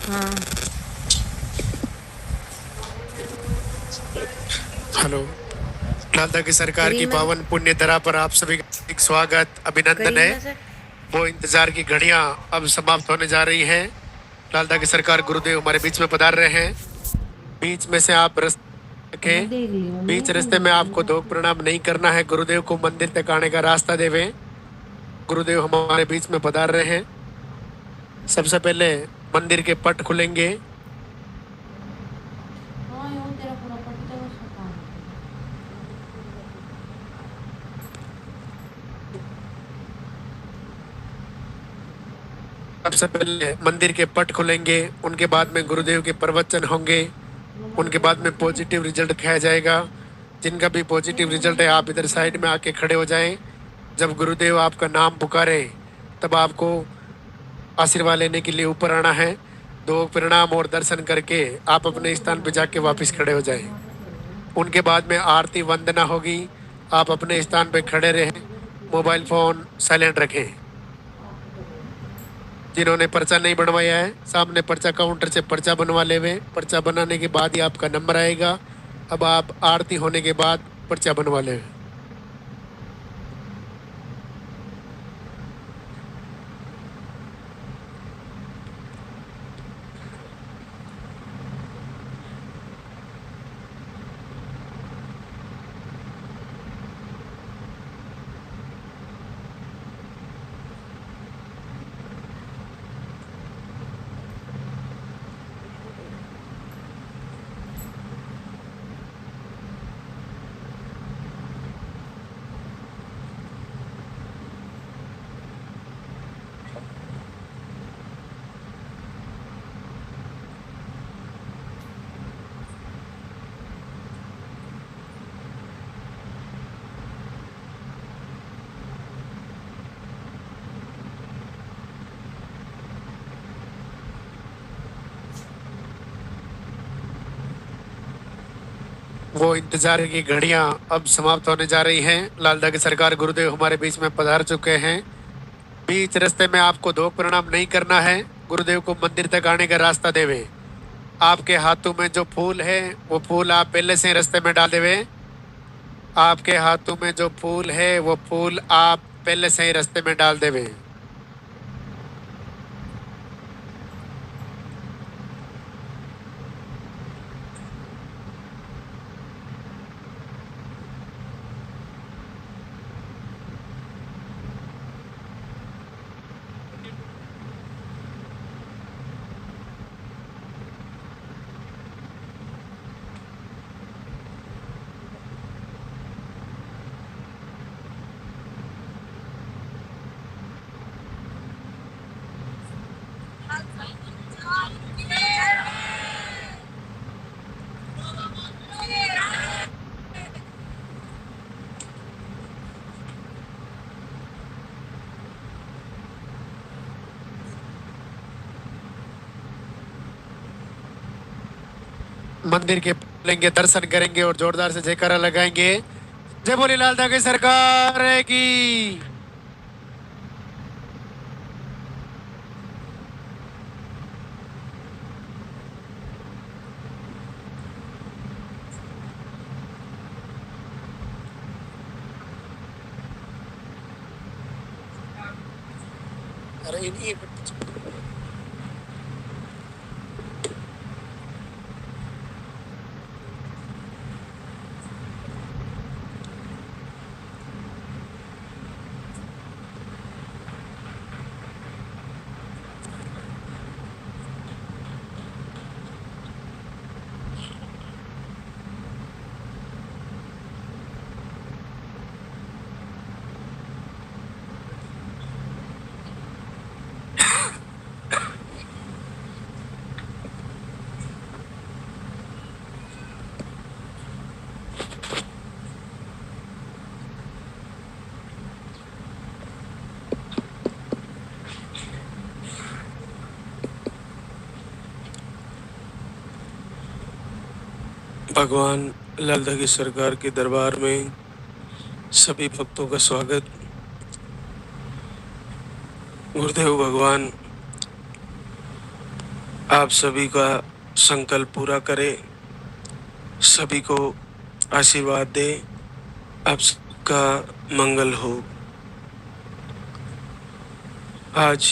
हाँ। हेलो। लालदा की सरकार करी की मैं पावन पुण्य धरा पर आप सभी का हार्दिक स्वागत अभिनंदन करी है। मैं सर। वो इंतजार की घड़ियां अब समाप्त होने जा रही हैं। लालदा की सरकार गुरुदेव हमारे बीच में पधार रहे हैं। बीच में से आप रास्ते के मैं देख ली मम्मी बीच ने रास्ते में आपको दो प्रणाम नहीं करना है। गुरुदेव को मंदिर तक आने का रास्ता देवे। गुरुदेव हमारे बीच में पधार रहे हैं। सबसे पहले मंदिर के पट खुलेंगे। हाँ यो तेरा पूरा पट्टा उसका काम सबसे पहले मंदिर के पट खुलेंगे, उनके बाद में गुरुदेव के प्रवचन होंगे। उनके बाद में पॉजिटिव रिजल्ट दिखाया जाएगा। जिनका भी पॉजिटिव रिजल्ट है आप इधर साइड में आके खड़े हो जाएं। जब गुरुदेव आपका नाम पुकारे तब आपको आशीर्वाद लेने के लिए ऊपर आना है। दो प्रणाम और दर्शन करके आप अपने स्थान पे जाके वापस खड़े हो जाएं। उनके बाद में आरती वंदना होगी। आप अपने स्थान पे खड़े रहें। मोबाइल फोन साइलेंट रखें। जिन्होंने पर्चा नहीं बनवाया है सामने पर्चा काउंटर से पर्चा बनवा लेवे। पर्चा बनाने के बाद ही आपका नंबर आएगा। अब आप आरती होने के बाद पर्चा बनवा लेवे। वो इंतजार की घड़ियां अब समाप्त होने जा रही हैं। लालदा की सरकार गुरुदेव हमारे बीच में पधार चुके हैं। बीच रास्ते में आपको दो प्रणाम नहीं करना है। गुरुदेव को मंदिर तक आने का रास्ता देवे। आपके हाथों में जो फूल है वो फूल आप पहले से ही रास्ते में डाल देवे। आपके हाथों में जो फूल है वो फूल आप पहले से ही रास्ते में डाल देवे। मंदिर के लेंगे, दर्शन करेंगे और जोरदार से जयकारा लगाएंगे। जय बोले लालदा की सरकार की। अरे इन्हीं भगवान लालदा की सरकार के दरबार में सभी भक्तों का स्वागत। गुरुदेव भगवान आप सभी का संकल्प पूरा करे, सभी को आशीर्वाद दे, आप सबका मंगल हो। आज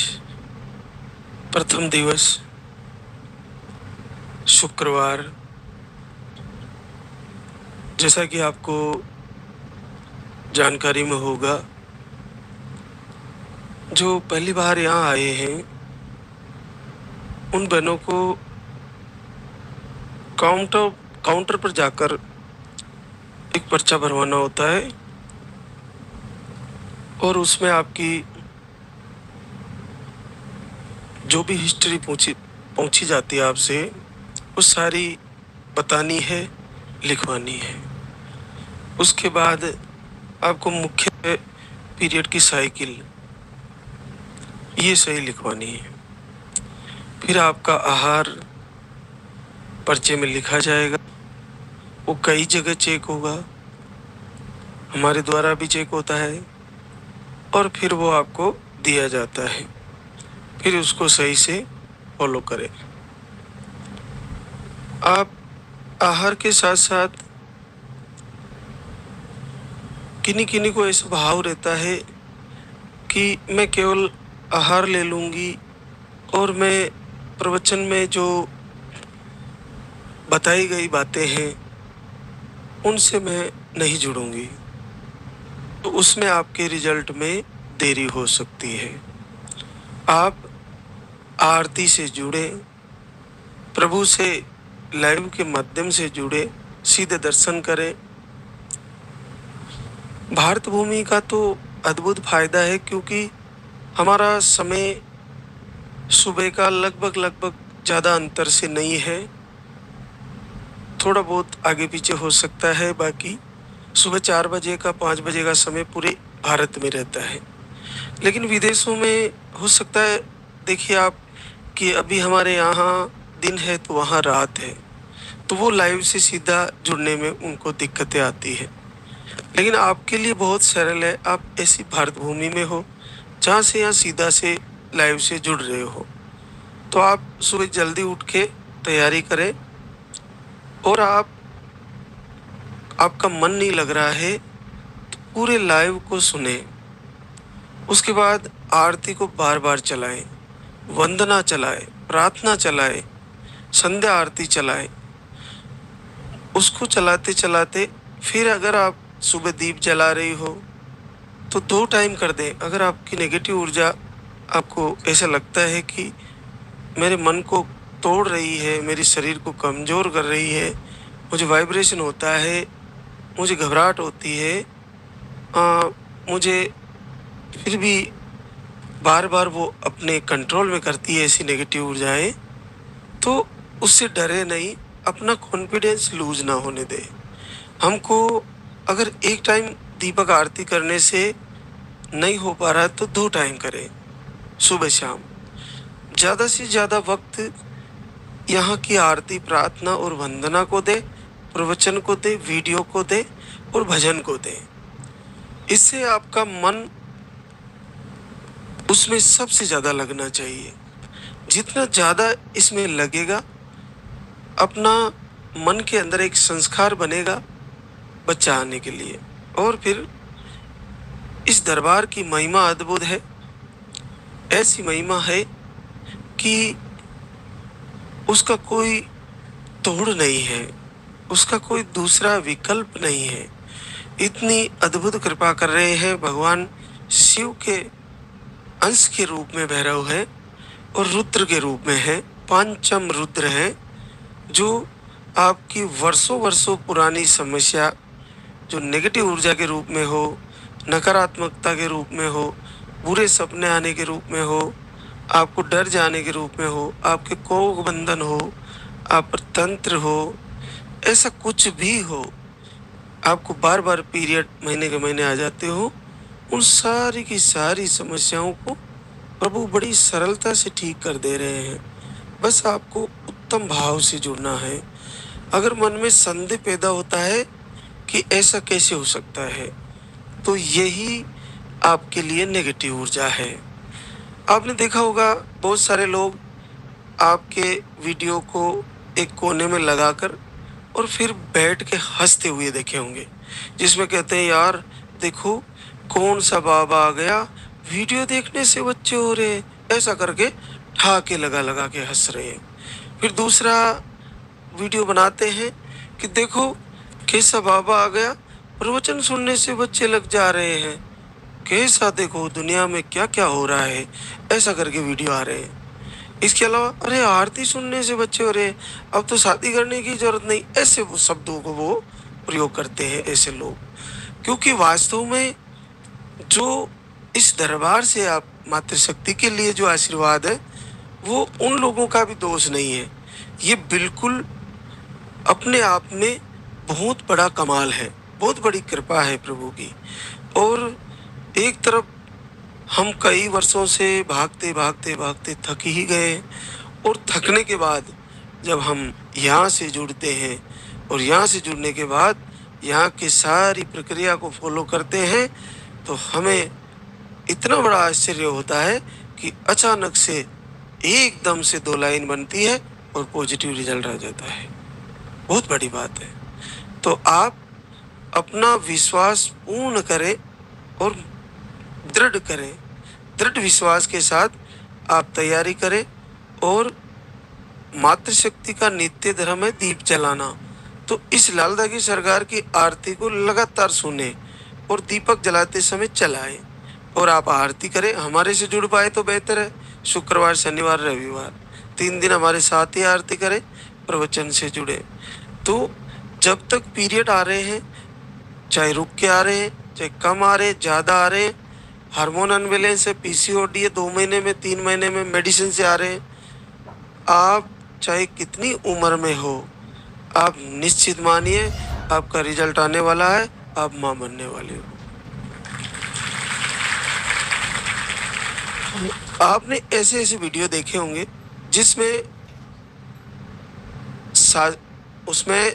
प्रथम दिवस शुक्रवार, जैसा कि आपको जानकारी में होगा, जो पहली बार यहाँ आए हैं उन बहनों को काउंटर पर जाकर एक पर्चा भरवाना होता है और उसमें आपकी जो भी हिस्ट्री पूछी जाती है आपसे, वो सारी बतानी है, लिखवानी है। उसके बाद आपको मुख्य पीरियड की साइकिल ये सही लिखवानी है। फिर आपका आहार पर्चे में लिखा जाएगा, वो कई जगह चेक होगा, हमारे द्वारा भी चेक होता है और फिर वो आपको दिया जाता है। फिर उसको सही से फॉलो करें। आप आहार के साथ साथ किन्हीं को ऐसा भाव रहता है कि मैं केवल आहार ले लूँगी और मैं प्रवचन में जो बताई गई बातें हैं उनसे मैं नहीं जुड़ूंगी, तो उसमें आपके रिजल्ट में देरी हो सकती है। आप आरती से जुड़े, प्रभु से लाइव के माध्यम से जुड़े, सीधे दर्शन करें। भारत भूमि का तो अद्भुत फायदा है, क्योंकि हमारा समय सुबह का लगभग ज़्यादा अंतर से नहीं है, थोड़ा बहुत आगे पीछे हो सकता है। बाकी सुबह 4 बजे का 5 बजे का समय पूरे भारत में रहता है, लेकिन विदेशों में हो सकता है, देखिए आप, कि अभी हमारे यहाँ दिन है तो वहाँ रात है, तो वो लाइव से सीधा जुड़ने में उनको दिक्कतें आती है। लेकिन आपके लिए बहुत सरल है, आप ऐसी भारत भूमि में हो जहाँ से यहाँ सीधा से लाइव से जुड़ रहे हो, तो आप सुबह जल्दी उठ के तैयारी करें। और आपका मन नहीं लग रहा है तो पूरे लाइव को सुने। उसके बाद आरती को बार बार चलाएं, वंदना चलाएं, प्रार्थना चलाएं, संध्या आरती चलाएं। उसको चलाते चलाते फिर अगर आप सुबह दीप जला रही हो तो 2 टाइम कर दें। अगर आपकी नेगेटिव ऊर्जा आपको ऐसा लगता है कि मेरे मन को तोड़ रही है, मेरे शरीर को कमज़ोर कर रही है, मुझे वाइब्रेशन होता है, मुझे घबराहट होती है, मुझे फिर भी बार बार वो अपने कंट्रोल में करती है ऐसी नेगेटिव ऊर्जाएं, तो उससे डरे नहीं, अपना कॉन्फिडेंस लूज ना होने दे। हमको अगर एक टाइम दीपक आरती करने से नहीं हो पा रहा तो 2 टाइम करें, सुबह शाम। ज़्यादा से ज़्यादा वक्त यहाँ की आरती, प्रार्थना और वंदना को दे, प्रवचन को दे, वीडियो को दे और भजन को दे। इससे आपका मन उसमें सबसे ज़्यादा लगना चाहिए। जितना ज़्यादा इसमें लगेगा, अपना मन के अंदर एक संस्कार बनेगा बच्चा आने के लिए। और फिर इस दरबार की महिमा अद्भुत है, ऐसी महिमा है कि उसका कोई तोड़ नहीं है, उसका कोई दूसरा विकल्प नहीं है। इतनी अद्भुत कृपा कर रहे हैं भगवान शिव के अंश के रूप में भैरव है और रुद्र के रूप में है, पांचम रुद्र है, जो आपकी वर्षों पुरानी समस्या जो नेगेटिव ऊर्जा के रूप में हो, नकारात्मकता के रूप में हो, बुरे सपने आने के रूप में हो, आपको डर जाने के रूप में हो, आपके कोग बंधन हो, आप पर तंत्र हो, ऐसा कुछ भी हो, आपको बार बार पीरियड महीने के महीने आ जाते हो, उन सारी की सारी समस्याओं को प्रभु बड़ी सरलता से ठीक कर दे रहे हैं। बस आपको उत्तम भाव से जुड़ना है। अगर मन में संदेह पैदा होता है कि ऐसा कैसे हो सकता है, तो यही आपके लिए नेगेटिव ऊर्जा है। आपने देखा होगा बहुत सारे लोग आपके वीडियो को एक कोने में लगाकर और फिर बैठ के हंसते हुए देखे होंगे, जिसमें कहते हैं यार देखो कौन सा बाबा आ गया, वीडियो देखने से बच्चे हो रहे, ऐसा करके ठाके लगा लगा के हंस रहे हैं। फिर दूसरा वीडियो बनाते हैं कि देखो कैसा बाबा आ गया, प्रवचन सुनने से बच्चे लग जा रहे हैं, कैसा देखो दुनिया में क्या क्या हो रहा है, ऐसा करके वीडियो आ रहे हैं। इसके अलावा अरे आरती सुनने से बच्चे हो रहे, अब तो शादी करने की जरूरत नहीं, ऐसे वो शब्दों को वो प्रयोग करते हैं ऐसे लोग। क्योंकि वास्तव में जो इस दरबार से आप मातृशक्ति के लिए जो आशीर्वाद है वो उन लोगों का भी दोष नहीं है, ये बिल्कुल अपने आप में बहुत बड़ा कमाल है, बहुत बड़ी कृपा है प्रभु की। और एक तरफ हम कई वर्षों से भागते भागते भागते थक ही गए, और थकने के बाद जब हम यहाँ से जुड़ते हैं और यहाँ से जुड़ने के बाद यहाँ की सारी प्रक्रिया को फॉलो करते हैं तो हमें इतना बड़ा आश्चर्य होता है कि अचानक से एकदम से 2 लाइन बनती है और पॉजिटिव रिजल्ट आ जाता है। बहुत बड़ी बात है। तो आप अपना विश्वास पूर्ण करें और दृढ़ करें, दृढ़ विश्वास के साथ आप तैयारी करें। और मातृशक्ति का नित्य धर्म है दीप जलाना, तो इस लालदा की सरकार की आरती को लगातार सुने और दीपक जलाते समय चलाएं। और आप आरती करें, हमारे से जुड़ पाए तो बेहतर है, शुक्रवार शनिवार रविवार 3 दिन हमारे साथ ही आरती करें, प्रवचन से जुड़े। तो जब तक पीरियड आ रहे हैं, चाहे रुक के आ रहे हैं, चाहे कम आ रहे हैं, ज़्यादा आ रहे हैं, हार्मोन अनबैलेंस है, पीसीओडी है, 2 महीने में 3 महीने में मेडिसिन से आ रहे हैं, आप चाहे कितनी उम्र में हो, आप निश्चित मानिए आपका रिजल्ट आने वाला है, आप माँ बनने वाले हो। आपने ऐसे ऐसे वीडियो देखे होंगे जिसमें उसमें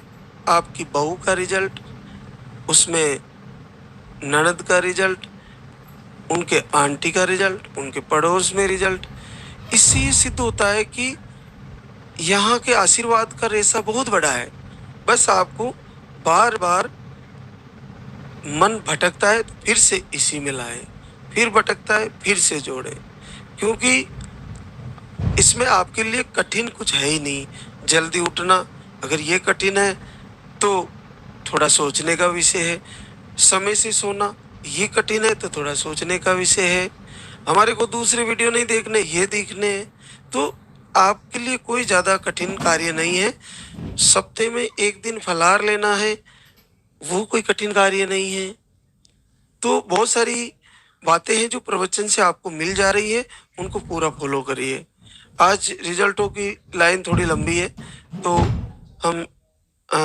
आपकी बहू का रिजल्ट, उसमें ननद का रिजल्ट, उनके आंटी का रिजल्ट, उनके पड़ोस में रिजल्ट। इससे ये सिद्ध होता है कि यहाँ के आशीर्वाद का रेशा बहुत बड़ा है। बस आपको बार बार मन भटकता है तो फिर से इसी में लाए, फिर भटकता है फिर से जोड़े, क्योंकि इसमें आपके लिए कठिन कुछ है ही नहीं। जल्दी उठना अगर ये कठिन है तो थोड़ा सोचने का विषय है, समय से सोना ये कठिन है तो थोड़ा सोचने का विषय है, हमारे को दूसरे वीडियो नहीं देखने, ये देखने हैं, तो आपके लिए कोई ज़्यादा कठिन कार्य नहीं है। सप्ताह में 1 दिन फलाहार लेना है, वो कोई कठिन कार्य नहीं है। तो बहुत सारी बातें हैं जो प्रवचन से आपको मिल जा रही है, उनको पूरा फॉलो करिए। आज रिजल्टों की लाइन थोड़ी लंबी है, तो हम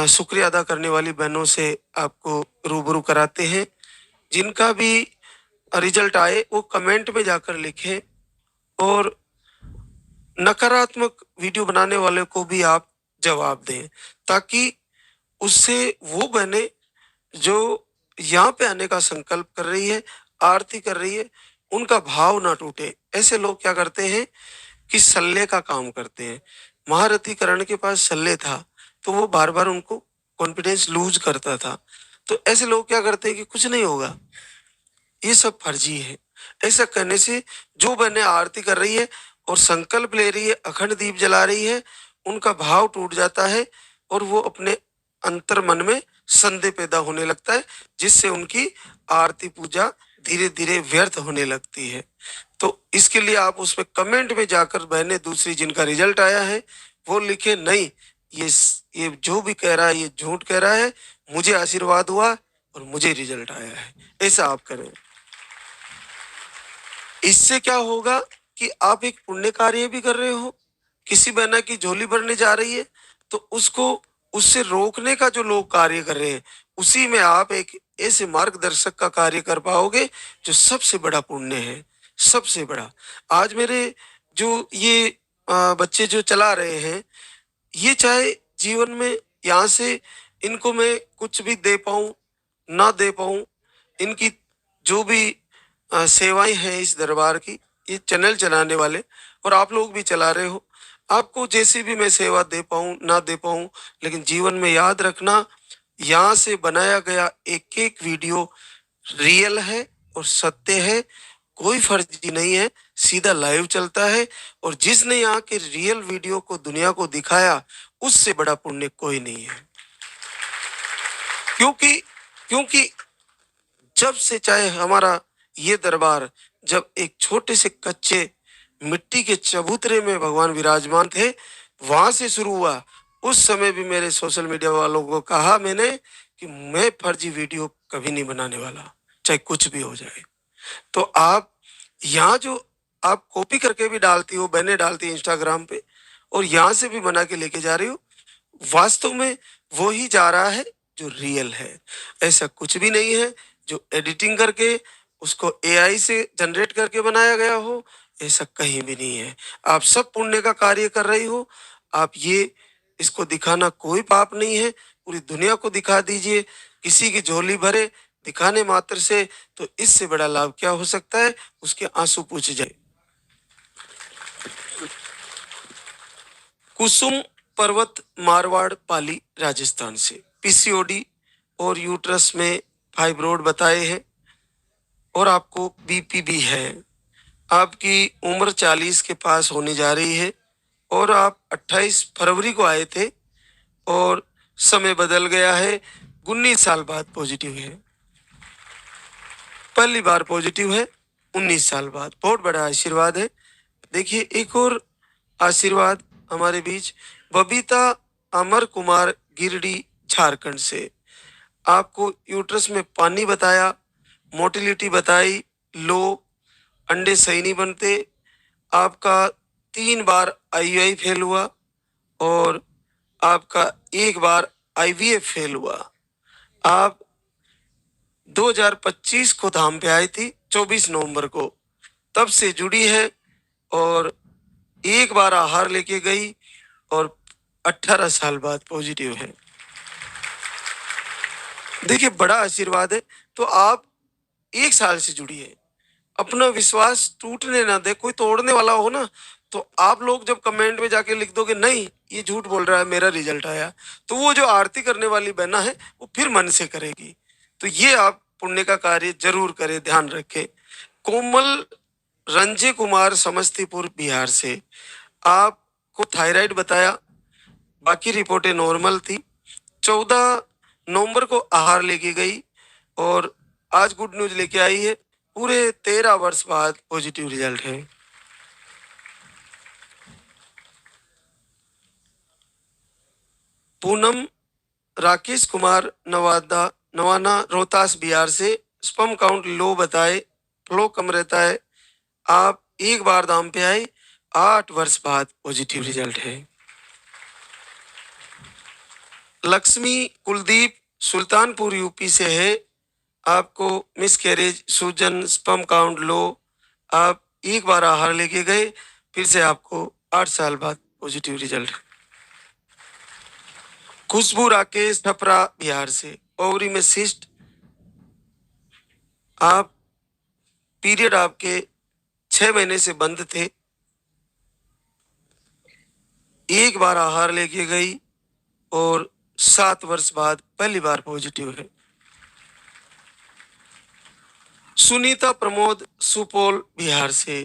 शुक्रिया अदा करने वाली बहनों से आपको रूबरू कराते हैं। जिनका भी रिजल्ट आए वो कमेंट में जाकर लिखें, और नकारात्मक वीडियो बनाने वाले को भी आप जवाब दें, ताकि उससे वो बहनें जो यहाँ पे आने का संकल्प कर रही है, आरती कर रही है, उनका भाव ना टूटे। ऐसे लोग क्या करते हैं कि सल्ले का काम करते हैं। महारथी करण के पास सल्ले था तो वो बार बार उनको कॉन्फिडेंस लूज करता था। तो ऐसे लोग क्या करते हैं कि कुछ नहीं होगा, ये सब फर्जी है। ऐसा करने से जो बहनें आरती कर रही है और संकल्प ले रही है, अखंड दीप जला रही है, उनका भाव टूट जाता है और वो अपने अंतर मन में संदेह पैदा होने लगता है, जिससे उनकी आरती पूजा धीरे धीरे व्यर्थ होने लगती है। तो इसके लिए आप उसमें कमेंट में जाकर बहनें दूसरी जिनका रिजल्ट आया है वो लिखे, नहीं ये जो भी कह रहा है ये झूठ कह रहा है, मुझे आशीर्वाद हुआ और मुझे रिजल्ट आया है, ऐसा आप करें। इससे क्या होगा कि आप एक पुण्य कार्य भी कर रहे हो। किसी बहना की झोली भरने जा रही है तो उसको उससे रोकने का जो लोग कार्य कर रहे हैं, उसी में आप एक ऐसे मार्गदर्शक का कार्य कर पाओगे जो सबसे बड़ा पुण्य है, सबसे बड़ा। आज मेरे जो ये बच्चे जो चला रहे हैं, ये चाहे जीवन में यहाँ से इनको मैं कुछ भी दे पाऊँ ना दे पाऊँ, इनकी जो भी सेवाएं हैं इस दरबार की, ये चैनल चलाने वाले और आप लोग भी चला रहे हो, आपको जैसी भी मैं सेवा दे पाऊं ना दे पाऊं, लेकिन जीवन में याद रखना, यहाँ से बनाया गया एक एक वीडियो रियल है और सत्य है, कोई फर्जी नहीं है, सीधा लाइव चलता है। और जिसने यहाँ के रियल वीडियो को दुनिया को दिखाया, उससे बड़ा पुण्य कोई नहीं है। क्योंकि क्योंकि जब से चाहे हमारा ये दरबार, जब एक छोटे से कच्चे मिट्टी के चबूतरे में भगवान विराजमान थे, वहां से शुरू हुआ। उस समय भी मेरे सोशल मीडिया वालों को कहा मैंने कि मैं फर्जी वीडियो कभी नहीं बनाने वाला, चाहे कुछ भी हो जाए। तो आप यहाँ जो आप कॉपी करके भी डालती हो, बहनें डालती है इंस्टाग्राम पे, और यहाँ से भी बना के लेके जा रही हो, वास्तव में वो ही जा रहा है जो रियल है। ऐसा कुछ भी नहीं है जो एडिटिंग करके उसको एआई से जनरेट करके बनाया गया हो, ऐसा कहीं भी नहीं है। आप सब पुण्य का कार्य कर रही हो। आप ये इसको दिखाना कोई पाप नहीं है, पूरी दुनिया को दिखा दीजिए, किसी की झोली भरे दिखाने मात्र से, तो इससे बड़ा लाभ क्या हो सकता है, उसके आंसू पूछ जाए। कुसुम पर्वत, मारवाड़, पाली, राजस्थान से पीसीओडी और यूट्रस में फाइब्रोड बताए हैं और आपको बीपी भी है। आपकी उम्र 40 के पास होने जा रही है और आप 28 फरवरी को आए थे और समय बदल गया है। 19 साल बाद पॉजिटिव है, पहली बार पॉजिटिव है 19 साल बाद। बहुत बड़ा आशीर्वाद है। देखिए एक और आशीर्वाद हमारे बीच, बबीता अमर कुमार गिरडी, झारखंड से। आपको यूट्रस में पानी बताया, मोटिलिटी बताई, लो, अंडे सही नहीं बनते, आपका 3 बार आईयूआई फेल हुआ और आपका 1 बार आईवीएफ फेल हुआ। आप 2025 को धाम पे आई थी 24 नवंबर को, तब से जुड़ी है और 1 बार आहार लेके गई और 18 साल बाद पॉजिटिव है। देखिए बड़ा आशीर्वाद है। तो आप 1 साल से जुड़ी है, अपना विश्वास टूटने ना दे। कोई तोड़ने वाला हो ना, तो आप लोग जब कमेंट में जाके लिख दोगे नहीं ये झूठ बोल रहा है, मेरा रिजल्ट आया, तो वो जो आरती करने वाली बहना है वो फिर मन से करेगी। तो ये आप पुण्य का कार्य जरूर करें, ध्यान रखें। कोमल रंजे कुमार, समस्तीपुर, बिहार से। आपको थायराइड बताया, बाकी रिपोर्टें नॉर्मल थी। 14 नवंबर को आहार लेके गई और आज गुड न्यूज लेके आई है, पूरे 13 वर्ष बाद पॉजिटिव रिजल्ट है। पूनम राकेश कुमार, नवाना, रोहतास, बिहार से। स्पर्म काउंट लो बताए, फ्लो कम रहता है। आप 1 बार दाम पे आए, 8 वर्ष बाद पॉजिटिव रिजल्ट है। लक्ष्मी कुलदीप, सुल्तानपुर, यूपी से है। आपको मिसकैरेज, सूजन, स्पर्म काउंट लो। आप 1 बार आहार लेके गए, फिर से आपको 8 साल बाद पॉजिटिव रिजल्ट। खुशबू राकेश, छपरा, बिहार से। ओवरी में सिस्ट। आप पीरियड आपके 6 महीने से बंद थे, 1 बार आहार लेके गई और 7 वर्ष बाद पहली बार पॉजिटिव है। सुनीता प्रमोद, सुपौल, बिहार से।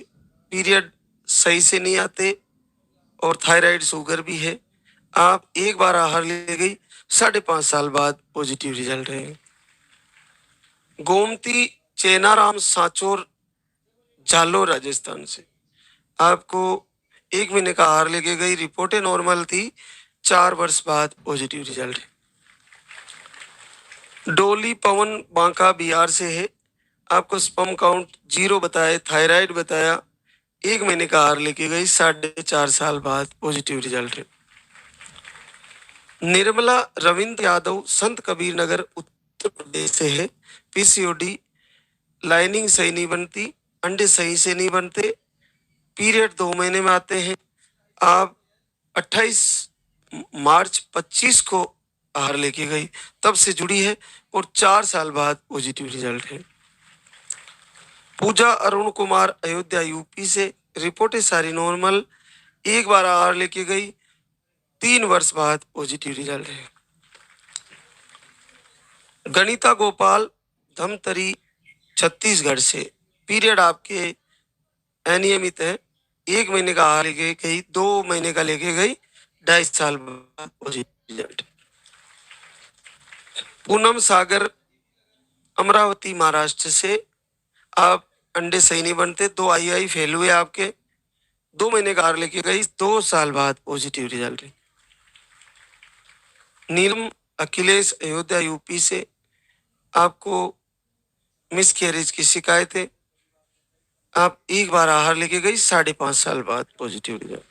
पीरियड सही से नहीं आते और थायराइड, शुगर भी है। आप 1 बार आहार ले गई, 5.5 साल बाद पॉजिटिव रिजल्ट है। गोमती चेनाराम, सांचौर, जालोर, राजस्थान से। आपको 1 महीने का आहार लेके गई, रिपोर्टें नॉर्मल थी, 4 वर्ष बाद पॉजिटिव रिजल्ट है। डोली पवन, बांका, बिहार से है। आपको स्पर्म काउंट 0 बताए, थायराइड बताया, 1 महीने का आहार लेके गई, 4.5 साल बाद पॉजिटिव रिजल्ट है। निर्मला रविंद्र यादव, संत कबीर नगर, उत्तर प्रदेश से है। पीसीओडी, लाइनिंग सही नहीं बनती, अंडे सही से नहीं बनते, पीरियड 2 महीने में आते हैं। आप 28 मार्च 25 को आहार लेके गई, तब से जुड़ी है और 4 साल बाद पॉजिटिव रिजल्ट है। पूजा अरुण कुमार, अयोध्या, यूपी से। रिपोर्टें सारी नॉर्मल, एक बार आहार लेके गई, 3 वर्ष बाद पॉजिटिव रिजल्ट है। गणिता गोपाल, धमतरी, छत्तीसगढ़ से, पीरियड आपके अनियमित है, 1 महीने का आहार लेके गई, 2 महीने का लेके गई, 2.5 साल बाद पॉजिटिव रिजल्ट। पूनम सागर, अमरावती, महाराष्ट्र से, आप अंडे सही नहीं बनते, 2 आई फेल हुए आपके, 2 महीने का आहार लेके गई, 2 साल बाद पॉजिटिव रिजल्ट है। नीलम अखिलेश, अयोध्या, यूपी से, आपको मिसकैरेज की शिकायत है, आप एक बार आहार लेके गई, 5.5 साल बाद पॉजिटिव रिजल्ट।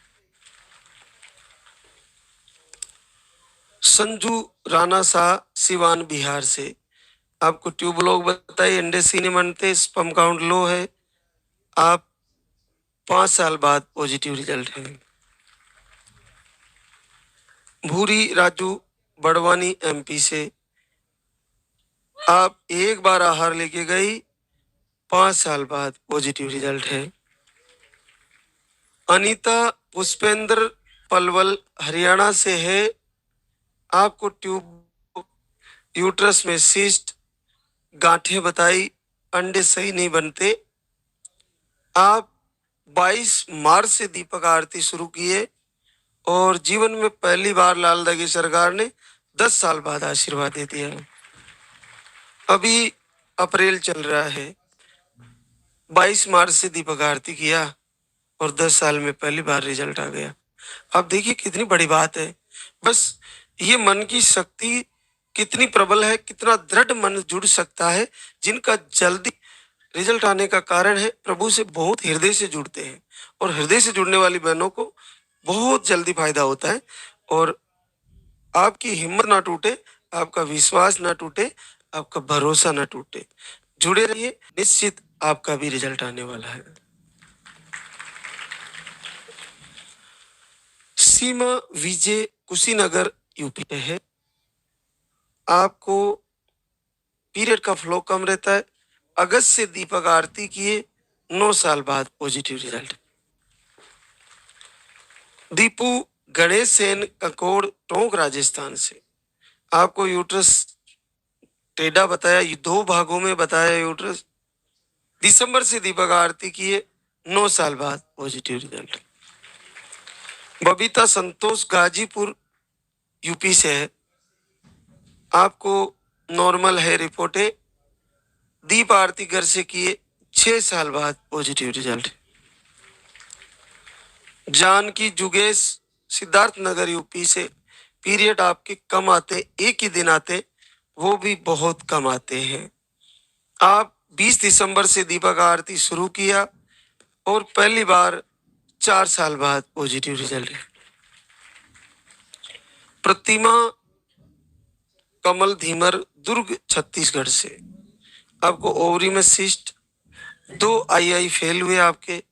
संजू राणा शाह, सिवान, बिहार से, आपको ट्यूब ब्लॉक बताइए, अंडे सही नहीं बनते, स्पर्म काउंट लो है, आप 5 साल बाद पॉजिटिव रिजल्ट है। भूरी राजू, बड़वानी, एमपी से, आप एक बार आहार लेके गई, 5 साल बाद पॉजिटिव रिजल्ट है। अनीता पुष्पेंद्र, पलवल, हरियाणा से है, आपको ट्यूब यूट्रस में सिस्ट, गांठें बताई, अंडे सही नहीं बनते, आप 22 मार्च से दीपक आरती शुरू किए और जीवन में पहली बार लाल दगी सरकार ने 10 साल बाद आशीर्वाद दे दिया। अभी अप्रैल चल रहा है, 22 मार्च से दीपक आरती किया और 10 साल में पहली बार रिजल्ट आ गया। अब देखिए कितनी बड़ी बात है। बस ये मन की शक्ति कितनी प्रबल है, कितना दृढ़ मन जुड़ सकता है। जिनका जल्दी रिजल्ट आने का कारण है प्रभु से बहुत हृदय से जुड़ते हैं, और हृदय से जुड़ने वाली बहनों को बहुत जल्दी फायदा होता है। और आपकी हिम्मत ना टूटे, आपका विश्वास ना टूटे, आपका भरोसा ना टूटे, जुड़े रहिए, निश्चित आपका भी रिजल्ट आने वाला है। सीमा विजय, कुशीनगर, यूपी में है, आपको पीरियड का फ्लो कम रहता है, अगस्त से दीपक आरती किए, 9 साल बाद पॉजिटिव रिजल्ट। दीपू गणेश सेन, ककोड़, टोंक, राजस्थान से, आपको यूट्रस टेढ़ा बताया, 2 भागों में बताया यूट्रस, दिसंबर से दीपक आरती किए, 9 साल बाद पॉजिटिव रिजल्ट। बबीता संतोष, गाजीपुर, यूपी से है, आपको नॉर्मल है रिपोर्ट है, दीप आरती घर से किए, 6 साल बाद positive result. Janaki जुगेश, Siddharth Nagar, UP से, पीरियड आपके कम आते, एक ही दिन आते, वो भी बहुत कम आते हैं। आप 20 दिसंबर से दीपक आरती शुरू किया और पहली बार 4 साल बाद पॉजिटिव रिजल्ट है। प्रतिमा कमल धीमर, दुर्ग, छत्तीसगढ़ से, आपको ओवरी में सिस्ट, 2 आई फेल हुए आपके,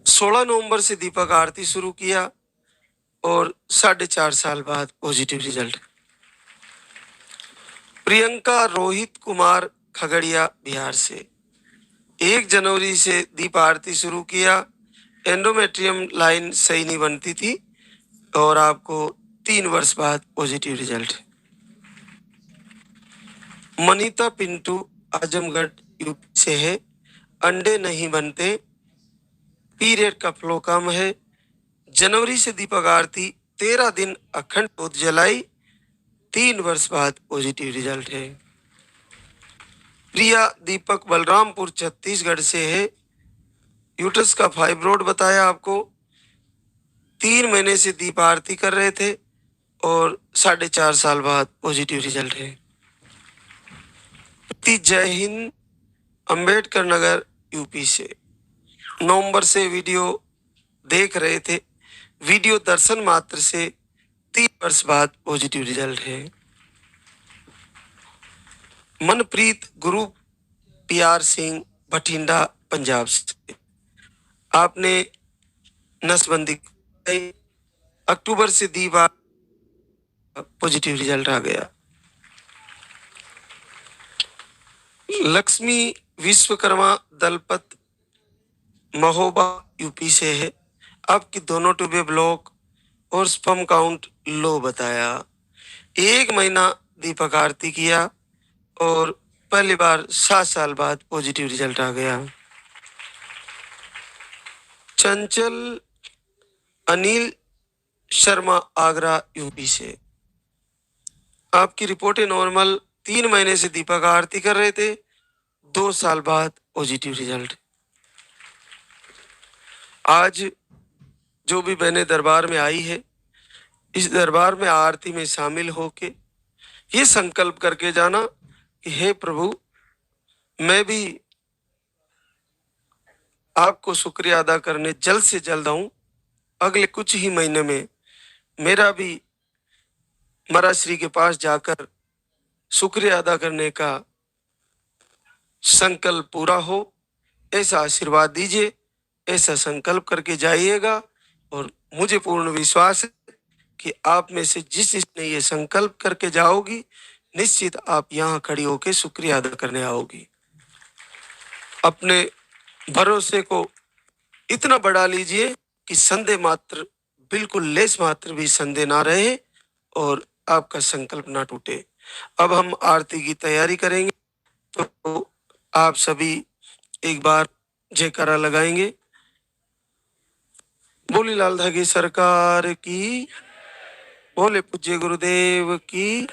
16 नवंबर से दीपक आरती शुरू किया और 4.5 साल बाद पॉजिटिव रिजल्ट। प्रियंका रोहित कुमार, खगड़िया, बिहार से, 1 जनवरी से दीप आरती शुरू किया, एंडोमेट्रियम लाइन सही नहीं बनती थी और आपको 3 वर्ष बाद positive result. Manita Pintu, Azamgarh, UP से है, अंडे नहीं बनते, पीरियड का फ्लो कम है, जनवरी से दीपक आरती 13 दिन अखंड दूध जलाई, 3 वर्ष बाद पॉजिटिव रिजल्ट है। प्रिया दीपक, बलरामपुर, छत्तीसगढ़ से है, यूट्रस का फाइब्रोड बताया आपको, 3 महीने से दीप आरती कर रहे थे और 4.5 साल बाद पॉजिटिव रिजल्ट है। जय हिंद, अंबेडकर नगर, यूपी से, नवंबर से वीडियो देख रहे थे, वीडियो दर्शन मात्र से 3 वर्ष बाद पॉजिटिव रिजल्ट है। मनप्रीत गुरु, PR सिंह, बठिंडा, पंजाब से, आपने नसबंदी अक्टूबर से दी बार पॉजिटिव रिजल्ट आ गया। लक्ष्मी विश्वकर्मा, दलपत, महोबा, यूपी से है, आपकी दोनों ट्यूबे ब्लॉक और स्पर्म काउंट लो बताया। 1 महीना दीपक आरती किया और पहली बार 7 साल बाद पॉजिटिव रिजल्ट आ गया। चंचल अनिल शर्मा आगरा यूपी से, आपकी रिपोर्टें नॉर्मल, 3 महीने से दीपक आरती कर रहे थे, 2 साल बाद पॉजिटिव रिजल्ट। आज जो भी बहनें दरबार में आई है, इस दरबार में आरती में शामिल होके ये संकल्प करके जाना कि हे प्रभु, मैं भी आपको शुक्रिया अदा करने जल्द से जल्द आऊं। अगले कुछ ही महीने में मेरा भी महाराज श्री के पास जाकर शुक्रिया अदा करने का संकल्प पूरा हो, ऐसा आशीर्वाद दीजिए। ऐसा संकल्प करके जाइएगा और मुझे पूर्ण विश्वास है कि आप में से जिसने ये संकल्प करके जाओगी, निश्चित आप यहाँ खड़ी होकर शुक्रिया अदा करने आओगी। अपने भरोसे को इतना बढ़ा लीजिए कि संदेह मात्र, बिल्कुल लेस मात्र भी संदेह ना रहे और आपका संकल्प ना टूटे। अब हम आरती की तैयारी करेंगे, तो आप सभी एक बार जयकारा लगाएंगे। बोली लाल धागे सरकार की, बोले पूज्य गुरुदेव की।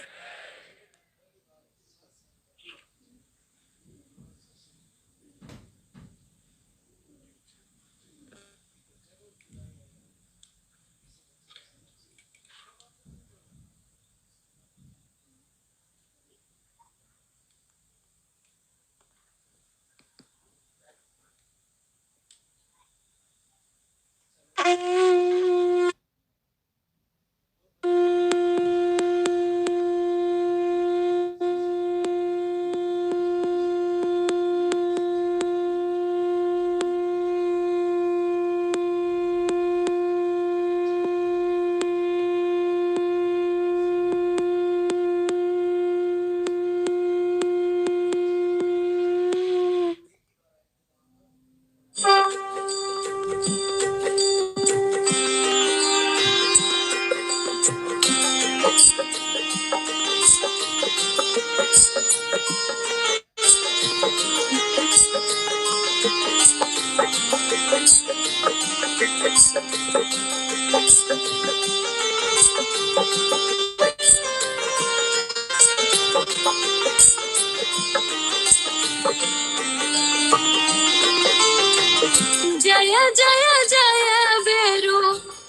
जय जय जय बेरू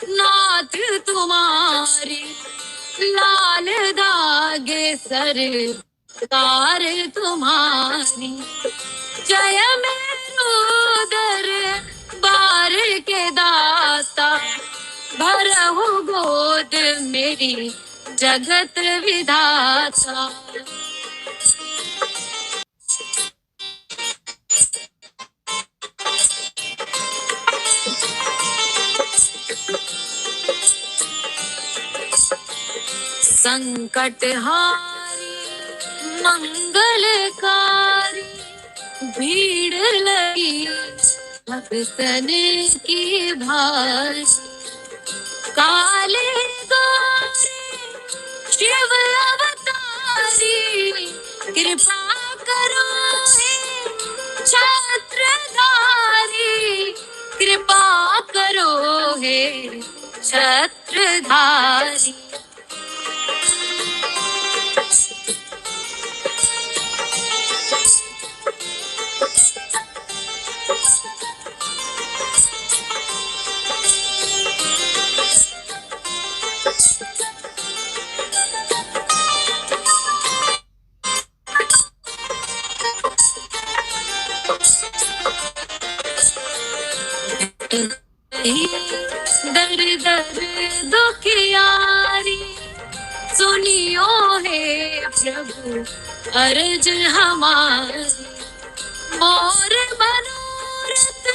नाथ तुम्हारी, लाल धागे सरकार तुम्हारी। जय मेरो दरबार के दाता, भरहु गोद मेरी जगत विधाता। संकटहारी मंगलकारी, भीड़ लगी भक्तन की भारी। काले गौरी शिव अवतारी, कृपा करो हे छत्रधारी, कृपा करो हे छत्रधारी। दर दर दुखियारी, सुनियो हे प्रभु अर्ज हमारी। मोर मनोरथ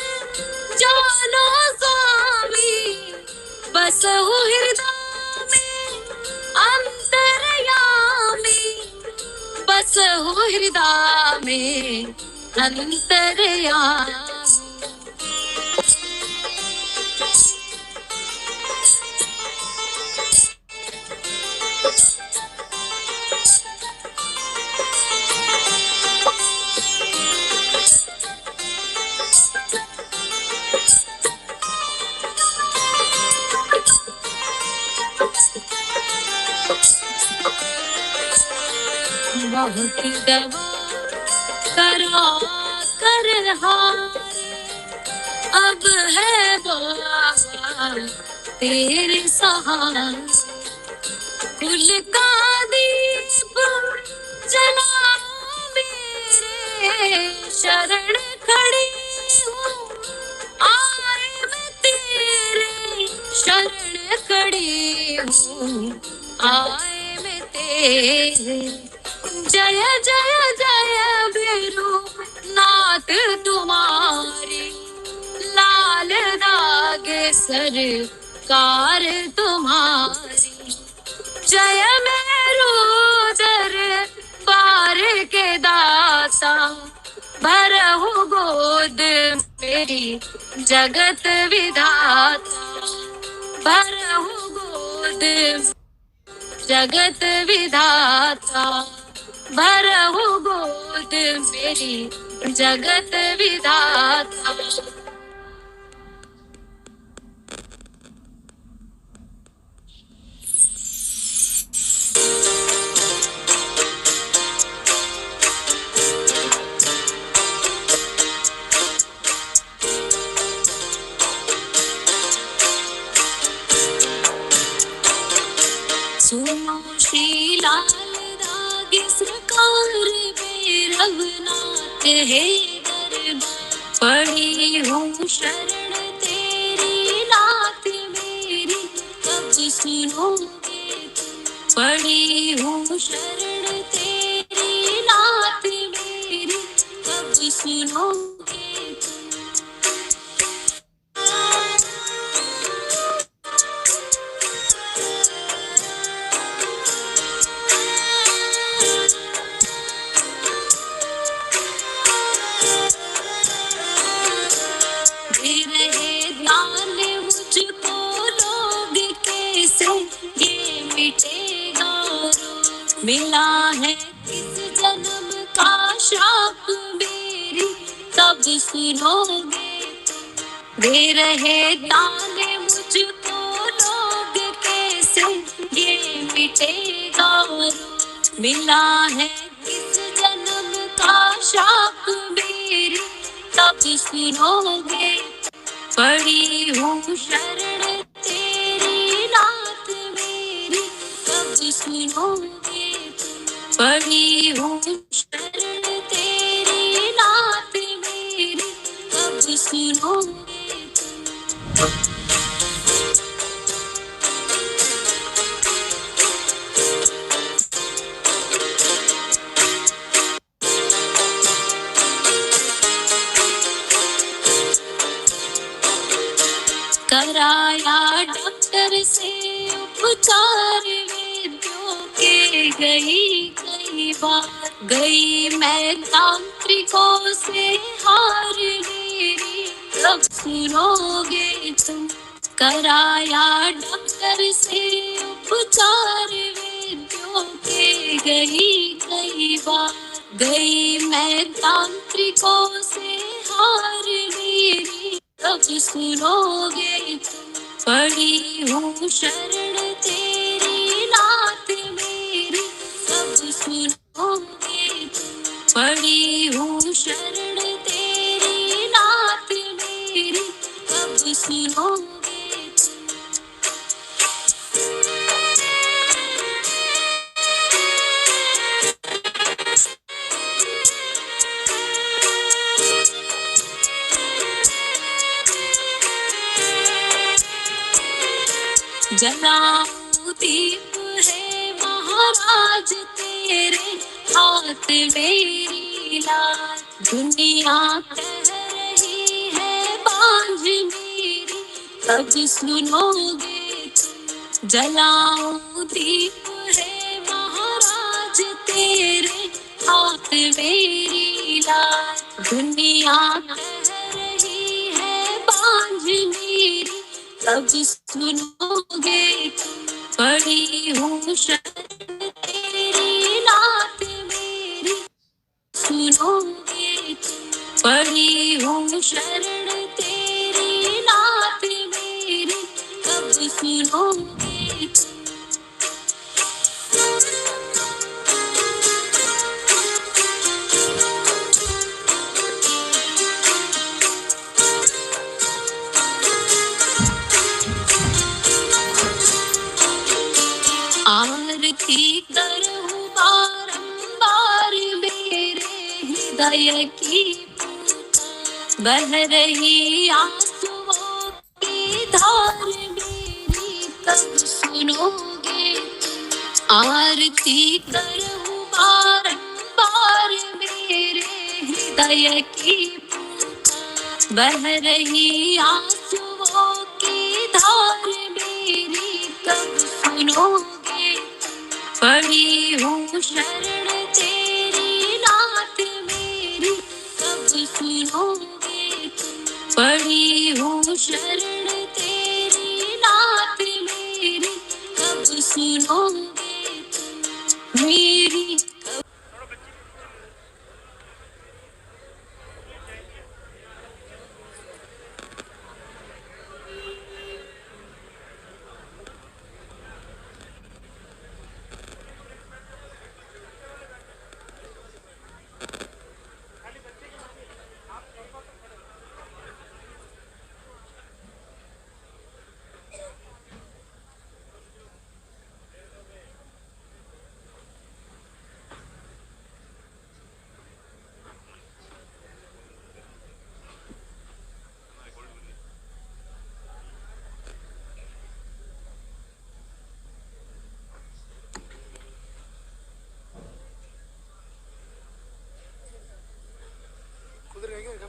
जानो स्वामी, बसहु हृदय में अंतर्यामी, बसहु हृदय में अंतर्यामी। बहुत दवा करा कर हारे, अब है बाहर तेरे सहारे। कुल का दीप जला मेरे शरण खड़ी हूँ, आए मैं तेरे शरण खड़ी हूँ, आए मैं तेरे। जय जय जय भैरू नाथ तुम्हारी, लाल दाग सरकार तुम्हारी। जय मेरू दर पार के दाता, भरहु गोद मेरी जगत विधाता, भरहु गोद जगत विधाता, भरहु गोद मेरी जगत विधाता। सुनो श्री लाल दाग सरकार में रघुनाथ है दरबार, पड़ी हूँ शरण तेरी नाथ मेरी, कब सुनोगे तुम। पड़ी हूँ शरण तेरी नाथ मेरी, कब सुनोगे तुम। दे रहे दान मुझको लोग कैसे, ये मिटेगा रोग। मिला है किस जन्म का श्राप मेरी, तब सुनोगे तुम। दे रहे दान मुझको लोग कैसे, ये मिटेगा रोग। मिला है किस जन्म का श्राप मेरी, तब सुनोगे। पड़ी हूँ शरण तेरी नाथ मेरी, कब सुनोगे तुम। पड़ी हूँ शरण तेरी नाथ मेरी, कब सुनोगे तुम। कराया डॉक्टर से उपचार वेद्यों के गई कई बार, गई मैं तांत्रिकों से हार मेरी, कब सुनोगे तुम। कराया डॉक्टर से उपचार वेद्यों के गई कई बार, गई मैं तांत्रिकों से हार मेरी, कब सुनोगे तुम। पड़ी हूँ शरण तेरी नाथ मेरी, कब सुनोगे तुम। पड़ी हूँ शरण तेरी नाथ मेरी, कब सुनोगे तुम। जलाऊं दीप है महाराज तेरे हाथ मेरी लाल, दुनिया कह रही है बांझ मेरी, कब सुनोगे तुम। जलाऊं दीप है महाराज तेरे हाथ मेरी लाल, दुनिया कह रही है बांझ मेरी, कब सुनोगे तुम। पड़ी हूँ शरण तेरी नाथ मेरी, सुनोगे तुम। पड़ी हूँ शरण तेरी नाथ मेरी, कब सुनोगे तुम। आरती करूं बारंबार मेरे हृदय की बह रही आंसुओं की धार मेरी कब सुनोगे। आरती करूं बारंबार मेरे हृदय की बह रही आंसुओं की धार मेरी कब सुनोगे। पड़ी हूँ शरण तेरी नाथ मेरी कब सुनोगे तुम। पड़ी हूँ शरण तेरी नाथ मेरी कब सुनोगे तुम। मेरी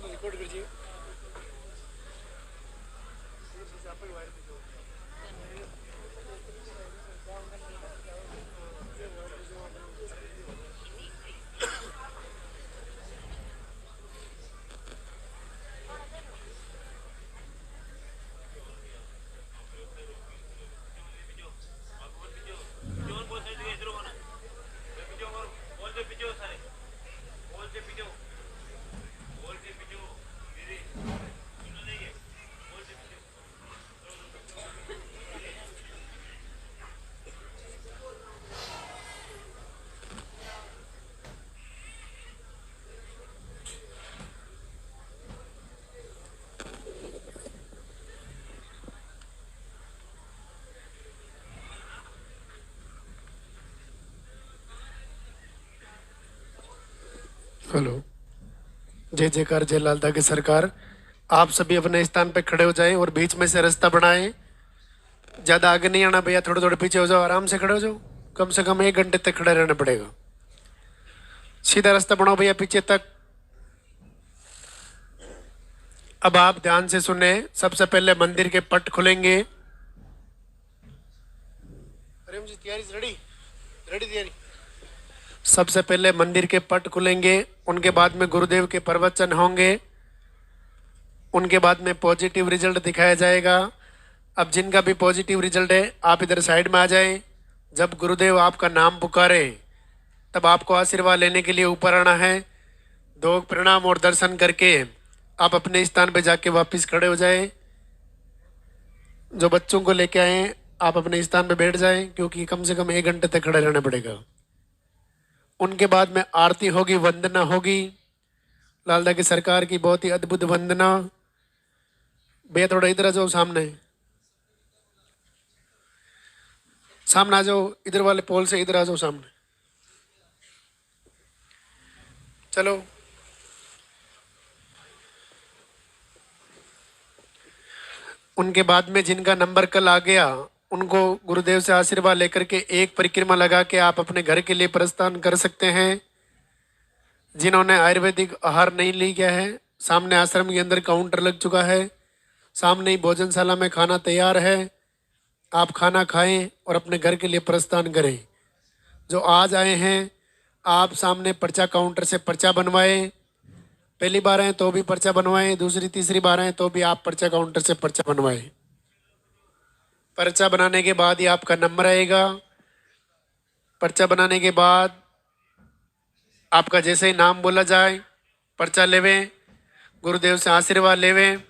रिकॉर्ड कीजिए। हेलो, जय जयकार, जय लालदा की सरकार। आप सभी अपने स्थान पे खड़े हो जाएं और बीच में से रास्ता बनाएं। ज्यादा आगे नहीं आना भैया, थोड़े थोड़े पीछे हो जाओ, आराम से खड़े हो जाओ। कम से कम 1 घंटे तक खड़े रहना पड़ेगा। सीधा रास्ता बनाओ भैया पीछे तक। अब आप ध्यान से सुने। सबसे पहले मंदिर के पट खुलेंगे। प्रेम जी तैयारी रेडी? रेडी तैयारी। सबसे पहले मंदिर के पट खुलेंगे, उनके बाद में गुरुदेव के प्रवचन होंगे, उनके बाद में पॉजिटिव रिजल्ट दिखाया जाएगा। अब जिनका भी पॉजिटिव रिजल्ट है आप इधर साइड में आ जाएं। जब गुरुदेव आपका नाम पुकारे तब आपको आशीर्वाद लेने के लिए ऊपर आना है। 2 प्रणाम और दर्शन करके आप अपने स्थान पे जाके वापस खड़े हो जाएं। जो बच्चों को लेके आए आप अपने स्थान पे बैठ जाएं, क्योंकि कम से कम 1 घंटे तक खड़े रहना पड़ेगा। उनके बाद में आरती होगी, वंदना होगी। लालदा की सरकार की बहुत ही अद्भुत वंदना। भैया थोड़ा इधर आ जाओ, सामने सामने आ जाओ, इधर वाले पोल से इधर आ जाओ सामने। चलो उनके बाद में जिनका नंबर कल आ गया उनको गुरुदेव से आशीर्वाद लेकर के एक परिक्रमा लगा के आप अपने घर के लिए प्रस्थान कर सकते हैं। जिन्होंने आयुर्वेदिक आहार नहीं लिया है, सामने आश्रम के अंदर काउंटर लग चुका है, सामने ही भोजनशाला में खाना तैयार है। आप खाना खाएं और अपने घर के लिए प्रस्थान करें। जो आज आए हैं आप सामने पर्चा काउंटर से पर्चा बनवाएं। पहली बार आए तो भी पर्चा बनवाएं, दूसरी तीसरी बार आए तो भी आप पर्चा काउंटर से पर्चा बनवाएं। पर्चा बनाने के बाद ही आपका नंबर आएगा। पर्चा बनाने के बाद आपका जैसे ही नाम बोला जाए पर्चा लेवें, गुरुदेव से आशीर्वाद लेवें।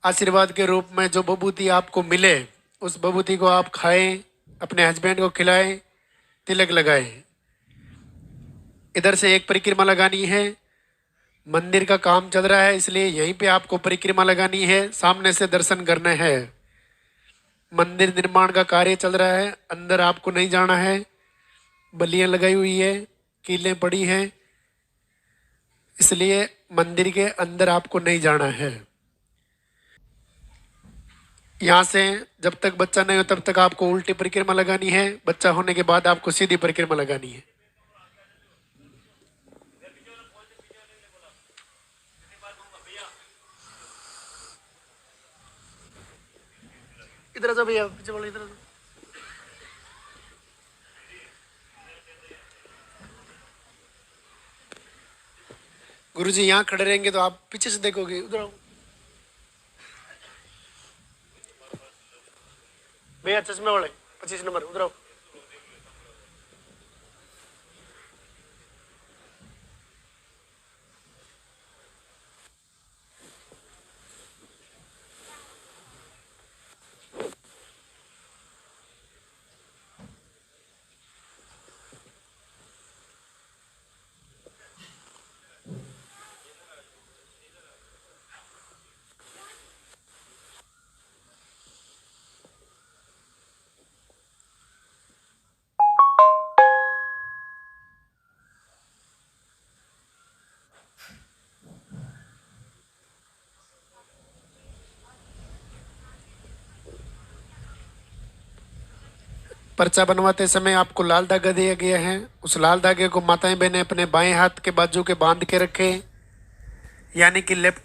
आशीर्वाद के रूप में जो बबूती आपको मिले उस बबूती को आप खाएं, अपने हस्बैंड को खिलाएं, तिलक लगाएं। इधर से एक परिक्रमा लगानी है। मंदिर का काम चल रहा है इसलिए यहीं पे आपको परिक्रमा लगानी है, सामने से दर्शन करने हैं। मंदिर निर्माण का कार्य चल रहा है, अंदर आपको नहीं जाना है। बलियां लगाई हुई है, कीलें पड़ी हैं, इसलिए मंदिर के अंदर आपको नहीं जाना है। यहाँ से जब तक बच्चा नहीं हो तब तक आपको उल्टी परिक्रमा लगानी है, बच्चा होने के बाद आपको सीधी परिक्रमा लगानी है। इधर आ जाओ भैया, पीछे बोलो, इधर आ जाओ। गुरुजी यहाँ खड़े रहेंगे तो आप पीछे से देखोगे, उधर आओ भैया, चश्मे वाले 25 नंबर, उधर आओ। पर्चा बनवाते समय आपको लाल धागा दिया गया है, उस लाल धागे को माताएं बहनें अपने बाएं हाथ के बाजू के बांध के रखें, यानी कि लेफ्ट